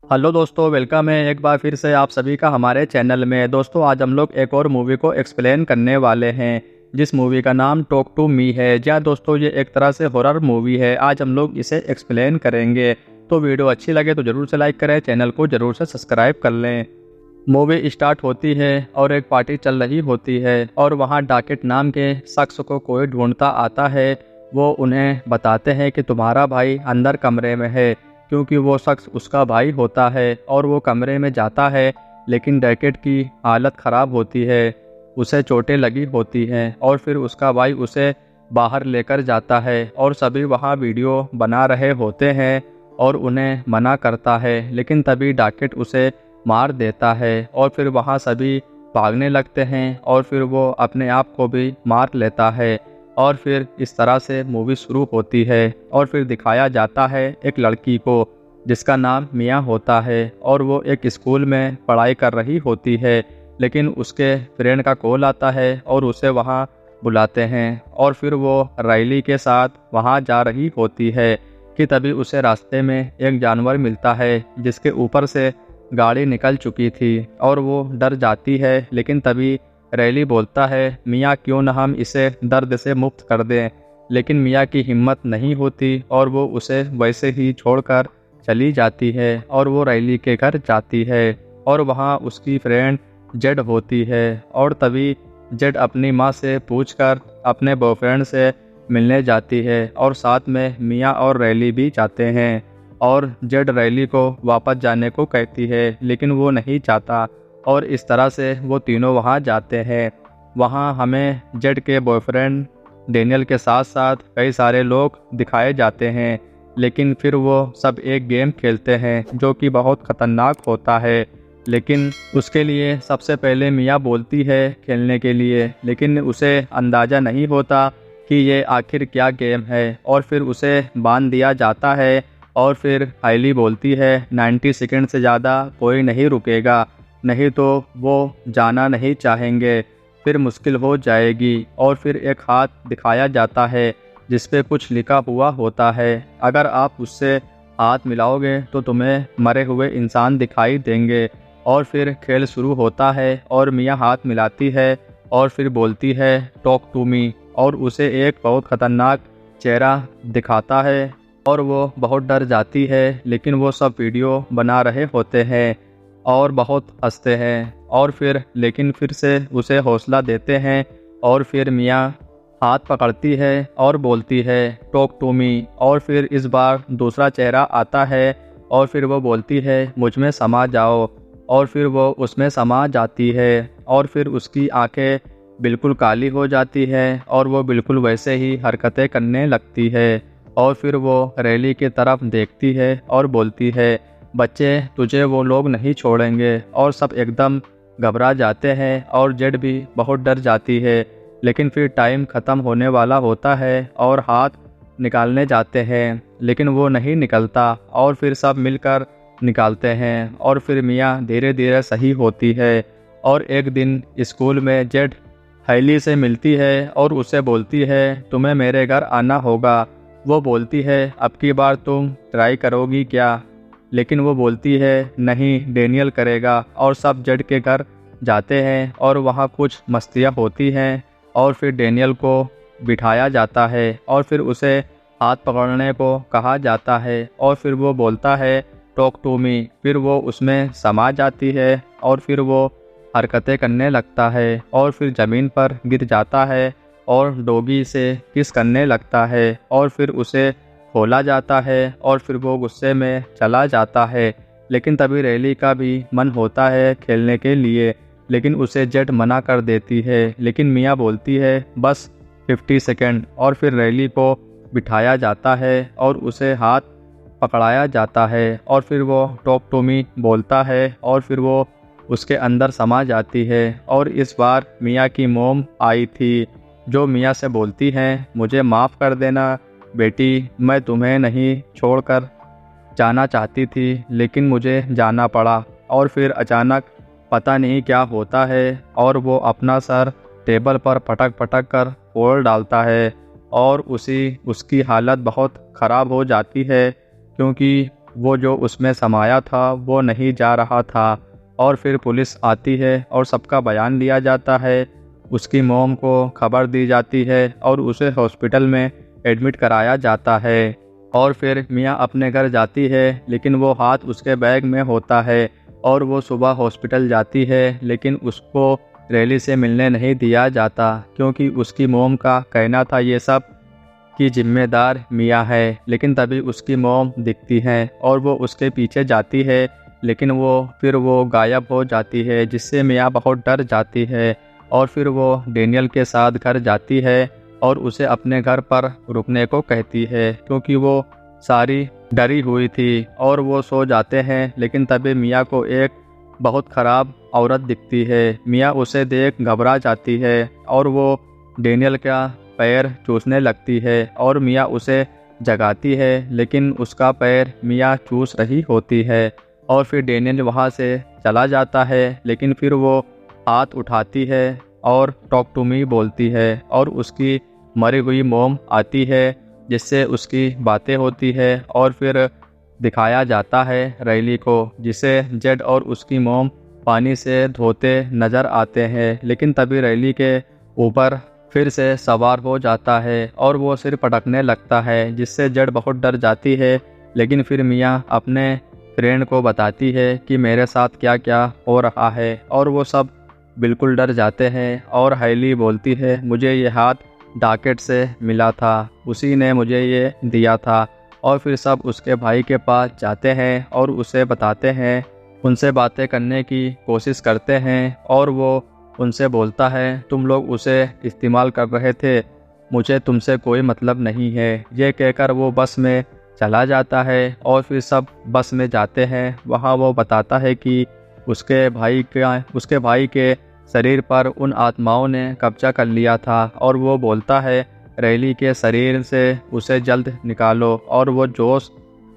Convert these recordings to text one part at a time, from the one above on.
Hello दोस्तों, welcome है एक बार फिर से आप सभी का हमारे चैनल में। दोस्तों आज हम लोग एक और मूवी को एक्सप्लेन करने वाले हैं जिस मूवी का नाम टॉक टू मी है। जी हाँ दोस्तों, ये एक तरह से हॉरर मूवी है। आज हम लोग इसे एक्सप्लेन करेंगे। तो वीडियो अच्छी लगे तो ज़रूर से लाइक करें, चैनल को ज़रूर से सब्सक्राइब कर लें। मूवी स्टार्ट होती है और एक पार्टी चल रही होती है और वहाँ डाकेट नाम के शख्स को कोई ढूंढता आता है। वो उन्हें बताते हैं कि तुम्हारा भाई अंदर कमरे में है, क्योंकि वो शख्स उसका भाई होता है। और वो कमरे में जाता है, लेकिन डैकेट की हालत ख़राब होती है, उसे चोटें लगी होती हैं। और फिर उसका भाई उसे बाहर लेकर जाता है और सभी वहाँ वीडियो बना रहे होते हैं और उन्हें मना करता है, लेकिन तभी डैकेट उसे मार देता है और फिर वहाँ सभी भागने लगते हैं और फिर वो अपने आप को भी मार लेता है। और फिर इस तरह से मूवी शुरू होती है और फिर दिखाया जाता है एक लड़की को जिसका नाम मिया होता है और वो एक स्कूल में पढ़ाई कर रही होती है, लेकिन उसके फ्रेंड का कॉल आता है और उसे वहाँ बुलाते हैं और फिर वो राइली के साथ वहाँ जा रही होती है कि तभी उसे रास्ते में एक जानवर मिलता है जिसके ऊपर से गाड़ी निकल चुकी थी और वो डर जाती है। लेकिन तभी रैली बोलता है, मियाँ क्यों न हम इसे दर्द से मुक्त कर दें। लेकिन मियाँ की हिम्मत नहीं होती और वो उसे वैसे ही छोड़कर चली जाती है और वो रैली के घर जाती है और वहाँ उसकी फ्रेंड जेड होती है। और तभी जेड अपनी माँ से पूछकर अपने बॉयफ्रेंड से मिलने जाती है और साथ में मियाँ और रैली भी जाते हैं। और जेड रैली को वापस जाने को कहती है, लेकिन वो नहीं चाहता और इस तरह से वो तीनों वहाँ जाते हैं। वहाँ हमें जेड के बॉयफ्रेंड डेनियल के साथ साथ कई सारे लोग दिखाए जाते हैं, लेकिन फिर वो सब एक गेम खेलते हैं जो कि बहुत ख़तरनाक होता है। लेकिन उसके लिए सबसे पहले मिया बोलती है खेलने के लिए, लेकिन उसे अंदाज़ा नहीं होता कि ये आखिर क्या गेम है और फिर उसे बांध दिया जाता है। और फिर हाईली बोलती है 90 सेकंड से ज़्यादा कोई नहीं रुकेगा, नहीं तो वो जाना नहीं चाहेंगे, फिर मुश्किल हो जाएगी। और फिर एक हाथ दिखाया जाता है जिस पे कुछ लिखा हुआ होता है, अगर आप उससे हाथ मिलाओगे तो तुम्हें मरे हुए इंसान दिखाई देंगे। और फिर खेल शुरू होता है और मियाँ हाथ मिलाती है और फिर बोलती है टॉक टू मी, और उसे एक बहुत ख़तरनाक चेहरा दिखाता है और वो बहुत डर जाती है। लेकिन वो सब वीडियो बना रहे होते हैं और बहुत हंसते हैं और लेकिन फिर से उसे हौसला देते हैं। और फिर मियाँ हाथ पकड़ती है और बोलती है टॉक टू मी। और फिर इस बार दूसरा चेहरा आता है और फिर वो बोलती है मुझ में समा जाओ, और फिर वो उसमें समा जाती है और फिर उसकी आंखें बिल्कुल काली हो जाती है और वो बिल्कुल वैसे ही हरकतें करने लगती है। और फिर वो रैली की तरफ देखती है और बोलती है, बच्चे तुझे वो लोग नहीं छोड़ेंगे। और सब एकदम घबरा जाते हैं और जेड भी बहुत डर जाती है। लेकिन फिर टाइम ख़त्म होने वाला होता है और हाथ निकालने जाते हैं, लेकिन वो नहीं निकलता और फिर सब मिलकर निकालते हैं और फिर मियाँ धीरे धीरे सही होती है। और एक दिन स्कूल में जेड हाईली से मिलती है और उसे बोलती है तुम्हें मेरे घर आना होगा। वो बोलती है अब की बार तुम ट्राई करोगी क्या, लेकिन वो बोलती है नहीं, डेनियल करेगा। और सब जेड के घर जाते हैं और वहाँ कुछ मस्तियाँ होती हैं और फिर डेनियल को बिठाया जाता है और फिर उसे हाथ पकड़ने को कहा जाता है और फिर वो बोलता है टॉक टू मी। फिर वो उसमें समा जाती है और फिर वो हरकतें करने लगता है और फिर ज़मीन पर गिर जाता है और डॉगी से किस करने लगता है और फिर उसे खोला जाता है और फिर वो गुस्से में चला जाता है। लेकिन तभी रैली का भी मन होता है खेलने के लिए, लेकिन उसे जेड मना कर देती है। लेकिन मियाँ बोलती है बस 50 सेकंड, और फिर रैली को बिठाया जाता है और उसे हाथ पकड़ाया जाता है और फिर वो टॉक टू मी बोलता है और फिर वो उसके अंदर समा जाती है। और इस बार मियाँ की मोम आई थी जो मियाँ से बोलती है मुझे माफ़ कर देना बेटी, मैं तुम्हें नहीं छोड़कर जाना चाहती थी लेकिन मुझे जाना पड़ा। और फिर अचानक पता नहीं क्या होता है और वो अपना सर टेबल पर पटक पटक कर फोड़ डालता है और उसकी हालत बहुत ख़राब हो जाती है, क्योंकि वो जो उसमें समाया था वो नहीं जा रहा था। और फिर पुलिस आती है और सबका बयान लिया जाता है। उसकी मॉम को खबर दी जाती है और उसे हॉस्पिटल में एडमिट कराया जाता है। और फिर मियाँ अपने घर जाती है, लेकिन वो हाथ उसके बैग में होता है। और वो सुबह हॉस्पिटल जाती है, लेकिन उसको रैली से मिलने नहीं दिया जाता, क्योंकि उसकी मॉम का कहना था ये सब की जिम्मेदार मियाँ है। लेकिन तभी उसकी मॉम दिखती है और वो उसके पीछे जाती है, लेकिन फिर वो गायब हो जाती है, जिससे मियाँ बहुत डर जाती है। और फिर वो डेनियल के साथ घर जाती है और उसे अपने घर पर रुकने को कहती है, क्योंकि वो सारी डरी हुई थी। और वो सो जाते हैं, लेकिन तभी मियाँ को एक बहुत ख़राब औरत दिखती है। मियाँ उसे देख घबरा जाती है और वो डेनियल का पैर चूसने लगती है और मियाँ उसे जगाती है, लेकिन उसका पैर मियाँ चूस रही होती है। और फिर डेनियल वहाँ से चला जाता है, लेकिन फिर वो हाथ उठाती है और टॉक टू मी बोलती है और उसकी मरी हुई मोम आती है, जिससे उसकी बातें होती है। और फिर दिखाया जाता है रैली को, जिसे जेड और उसकी मोम पानी से धोते नज़र आते हैं। लेकिन तभी रैली के ऊपर फिर से सवार हो जाता है और वो सिर पटकने लगता है, जिससे जेड बहुत डर जाती है। लेकिन फिर मियाँ अपने फ्रेंड को बताती है कि मेरे साथ क्या क्या हो रहा है, और वो सब बिल्कुल डर जाते हैं। और हाइली बोलती है, मुझे ये हाथ डॉकेट से मिला था, उसी ने मुझे ये दिया था। और फिर सब उसके भाई के पास जाते हैं और उसे बताते हैं, उनसे बातें करने की कोशिश करते हैं। और वो उनसे बोलता है, तुम लोग उसे इस्तेमाल कर रहे थे, मुझे तुमसे कोई मतलब नहीं है। ये कहकर वो बस में चला जाता है और फिर सब बस में जाते हैं। वहाँ वो बताता है कि उसके भाई के शरीर पर उन आत्माओं ने कब्जा कर लिया था। और वो बोलता है, रैली के शरीर से उसे जल्द निकालो। और वो जोश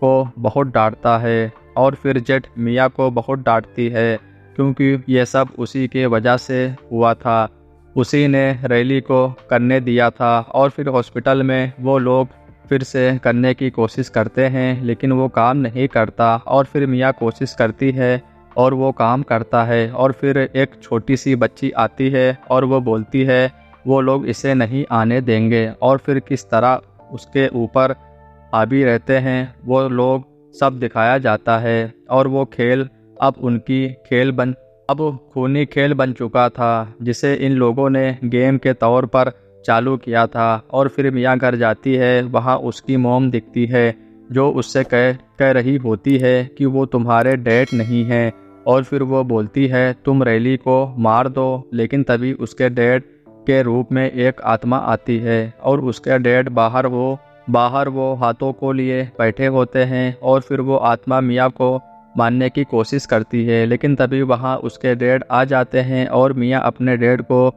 को बहुत डांटता है और फिर जेट मिया को बहुत डांटती है, क्योंकि ये सब उसी के वजह से हुआ था, उसी ने रैली को करने दिया था। और फिर हॉस्पिटल में वो लोग फिर से करने की कोशिश करते हैं, लेकिन वो काम नहीं करता। और फिर मिया कोशिश करती है और वो काम करता है। और फिर एक छोटी सी बच्ची आती है और वो बोलती है वो लोग इसे नहीं आने देंगे। और फिर किस तरह उसके ऊपर हावी रहते हैं वो लोग सब दिखाया जाता है। और वो खेल अब खूनी खेल बन चुका था, जिसे इन लोगों ने गेम के तौर पर चालू किया था। और फिर मियाँ घर जाती है, वहाँ उसकी मॉम दिखती है, जो उससे कह रही होती है कि वो तुम्हारे डैड नहीं हैं। और फिर वो बोलती है, तुम रैली को मार दो। लेकिन तभी उसके डैड के रूप में एक आत्मा आती है और उसके डैड बाहर वो हाथों को लिए बैठे होते हैं। और फिर वो आत्मा मियाँ को मारने की कोशिश करती है, लेकिन तभी वहाँ उसके डैड आ जाते हैं और मियाँ अपने डैड को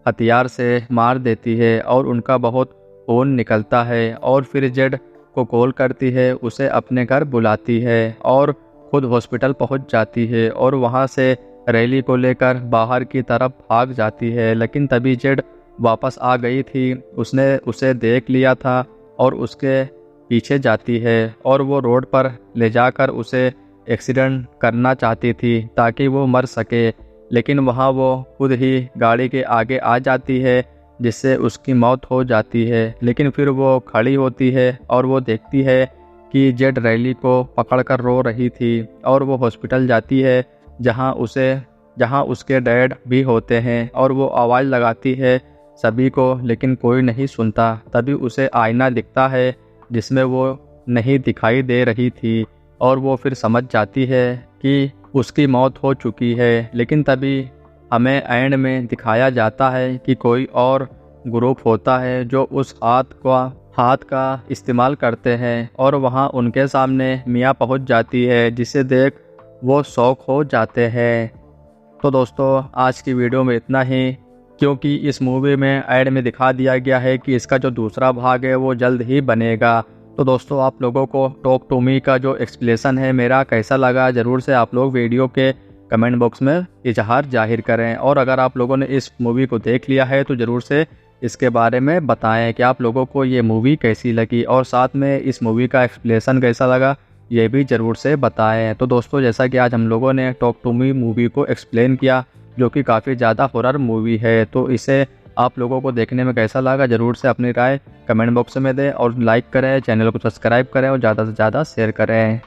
हथियार से मार देती है और उनका बहुत खून निकलता है। और फिर जेड को कॉल करती है, उसे अपने घर बुलाती है और खुद हॉस्पिटल पहुंच जाती है और वहां से रैली को लेकर बाहर की तरफ भाग जाती है। लेकिन तभी जेड वापस आ गई थी, उसने उसे देख लिया था और उसके पीछे जाती है और वो रोड पर ले जाकर उसे एक्सीडेंट करना चाहती थी ताकि वो मर सके। लेकिन वहाँ वो खुद ही गाड़ी के आगे आ जाती है, जिससे उसकी मौत हो जाती है। लेकिन फिर वो खड़ी होती है और वो देखती है कि जेड रैली को पकड़कर रो रही थी। और वो हॉस्पिटल जाती है जहाँ उसके डैड भी होते हैं और वो आवाज़ लगाती है सभी को, लेकिन कोई नहीं सुनता। तभी उसे आईना दिखता है जिसमें वो नहीं दिखाई दे रही थी और वो फिर समझ जाती है कि उसकी मौत हो चुकी है। लेकिन तभी हमें एंड में दिखाया जाता है कि कोई और ग्रुप होता है जो उस हाथ का इस्तेमाल करते हैं और वहाँ उनके सामने मियाँ पहुँच जाती है, जिसे देख वो शौक हो जाते हैं। तो दोस्तों आज की वीडियो में इतना ही, क्योंकि इस मूवी में ऐड में दिखा दिया गया है कि इसका जो दूसरा भाग है वो जल्द ही बनेगा। तो दोस्तों आप लोगों को टॉक टू मी का जो एक्सप्लेनेशन है मेरा कैसा लगा, ज़रूर से आप लोग वीडियो के कमेंट बॉक्स में इजहार जाहिर करें। और अगर आप लोगों ने इस मूवी को देख लिया है तो ज़रूर से इसके बारे में बताएं कि आप लोगों को ये मूवी कैसी लगी और साथ में इस मूवी का एक्सप्लेनेशन कैसा लगा, ये भी ज़रूर से बताएं। तो दोस्तों जैसा कि आज हम लोगों ने टॉक टू मी मूवी को एक्सप्लेन किया, जो कि काफ़ी ज़्यादा हॉरर मूवी है, तो इसे आप लोगों को देखने में कैसा लगा ज़रूर से अपनी राय कमेंट बॉक्स में दें और लाइक करें, चैनल को सब्सक्राइब करें और ज़्यादा से ज़्यादा शेयर करें।